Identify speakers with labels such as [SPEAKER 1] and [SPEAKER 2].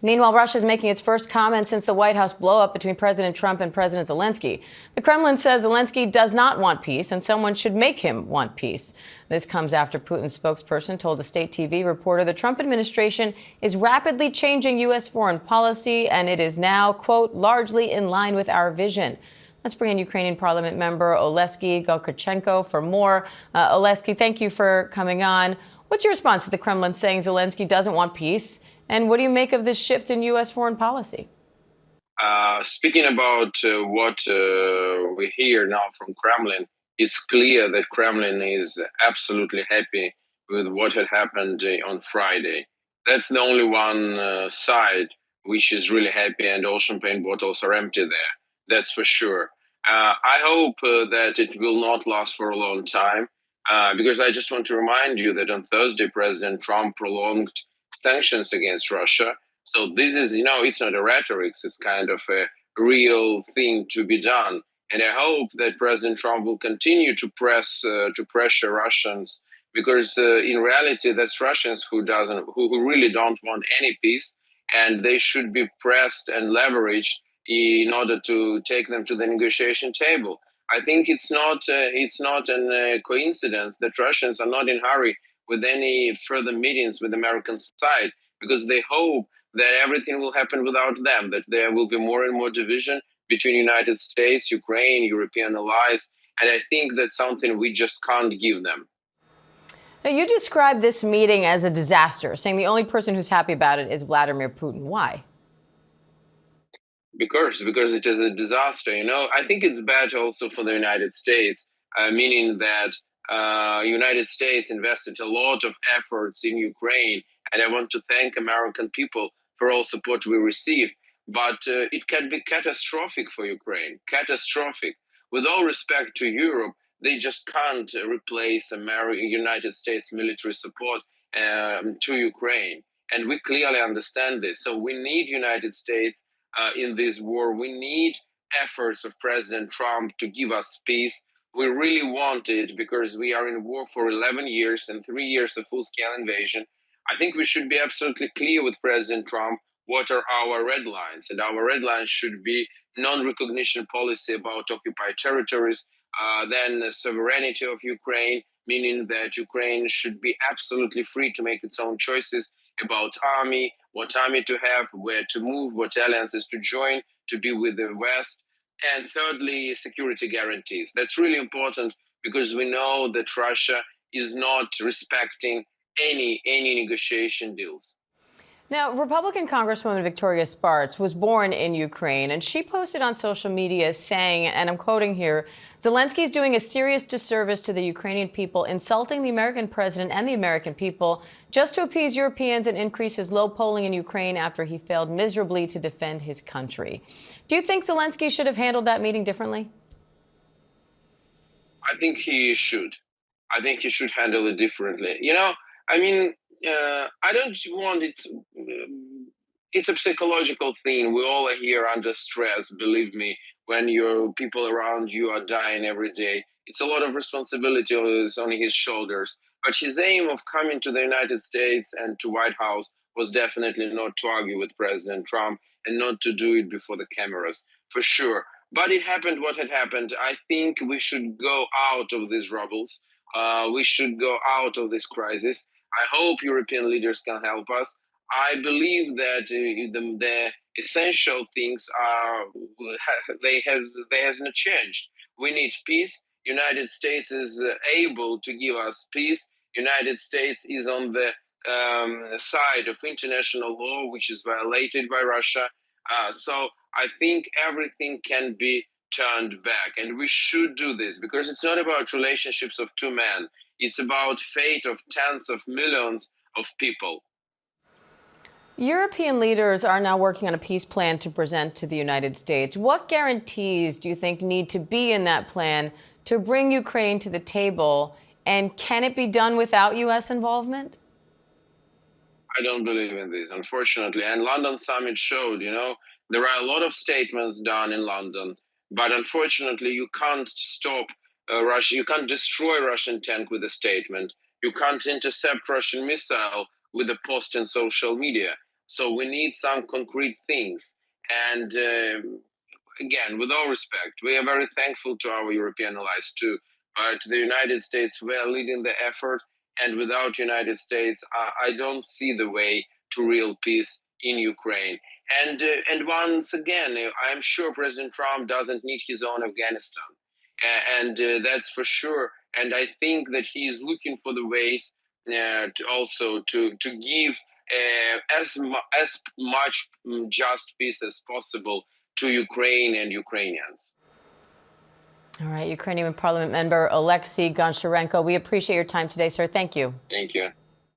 [SPEAKER 1] Meanwhile, Russia is making its first comment since the White House blow-up between President Trump and President Zelenskyy. The Kremlin says Zelenskyy does not want peace and someone should make him want peace. This comes after Putin's spokesperson told a state TV reporter the Trump administration is rapidly changing U.S. foreign policy and it is now, quote, largely in line with our vision. Let's bring in Ukrainian parliament member Oleksii Goncharenko for more. Oleksii, thank you for coming on. What's your response to the Kremlin saying Zelenskyy doesn't want peace? And what do you make of this shift in U.S. foreign policy?
[SPEAKER 2] Speaking about what we hear now from Kremlin, it's clear that Kremlin is absolutely happy with what had happened on Friday. That's the only one side which is really happy, and all champagne bottles are empty there. That's for sure. I hope that it will not last for a long time, because I just want to remind you that on Thursday, President Trump prolonged sanctions against Russia. So this is, it's not a rhetoric, it's kind of a real thing to be done. And I hope that President Trump will continue to pressure Russians, because in reality, that's Russians who really don't want any peace, and they should be pressed and leveraged in order to take them to the negotiation table. I think it's not a coincidence that Russians are not in a hurry with any further meetings with the American side, because they hope that everything will happen without them, that there will be more and more division between United States, Ukraine, European allies. And I think that's something we just can't give them.
[SPEAKER 1] Now, you described this meeting as a disaster, saying the only person who's happy about it is Vladimir Putin. Why?
[SPEAKER 2] Because it is a disaster. I think it's bad also for the United States, meaning that United States invested a lot of efforts in Ukraine, and I want to thank American people for all support we received. But it can be catastrophic for Ukraine, catastrophic. With all respect to Europe, they just can't replace United States military support to Ukraine. And we clearly understand this. So we need United States in this war. We need efforts of President Trump to give us peace. We really want it because we are in war for 11 years and 3 years of full-scale invasion. I think we should be absolutely clear with President Trump what are our red lines. And our red lines should be non-recognition policy about occupied territories, then the sovereignty of Ukraine, meaning that Ukraine should be absolutely free to make its own choices about army, what army to have, where to move, what alliances to join, to be with the West. And thirdly, security guarantees. That's really important because we know that Russia is not respecting any negotiation deals.
[SPEAKER 1] Now, Republican Congresswoman Victoria Spartz was born in Ukraine, and she posted on social media saying, and I'm quoting here, Zelenskyy is doing a serious disservice to the Ukrainian people, insulting the American president and the American people just to appease Europeans and increase his low polling in Ukraine after he failed miserably to defend his country. Do you think Zelenskyy should have handled that meeting differently?
[SPEAKER 2] I think he should. I think he should handle it differently. I don't want it. It's a psychological thing. We all are here under stress. Believe me, when your people around you are dying every day, it's a lot of responsibility on his shoulders. But his aim of coming to the United States and to White House was definitely not to argue with President Trump and not to do it before the cameras, for sure. But it happened what had happened. I think we should go out of these rubbles. We should go out of this crisis. I hope European leaders can help us. I believe that the essential things has not changed. We need peace. United States is able to give us peace. United States is on the side of international law, which is violated by Russia. So I think everything can be turned back, and we should do this because it's not about relationships of two men. It's about fate of tens of millions of people.
[SPEAKER 1] European leaders are now working on a peace plan to present to the United States. What guarantees do you think need to be in that plan to bring Ukraine to the table? And can it be done without U.S. involvement?
[SPEAKER 2] I don't believe in this, unfortunately. And London summit showed, there are a lot of statements done in London, but unfortunately, you can't stop Russia. You can't destroy Russian tank with a statement. You can't intercept Russian missile with a post in social media. So we need some concrete things. And again, with all respect, we are very thankful to our European allies too. But the United States were leading the effort, and without United States, I don't see the way to real peace in Ukraine. And once again, I'm sure President Trump doesn't need his own Afghanistan, and that's for sure. And I think that he is looking for the ways to also to give as much just peace as possible to Ukraine and Ukrainians.
[SPEAKER 1] All right, Ukrainian Parliament member Oleksii Goncharenko, we appreciate your time today, sir. Thank you.
[SPEAKER 2] Thank you.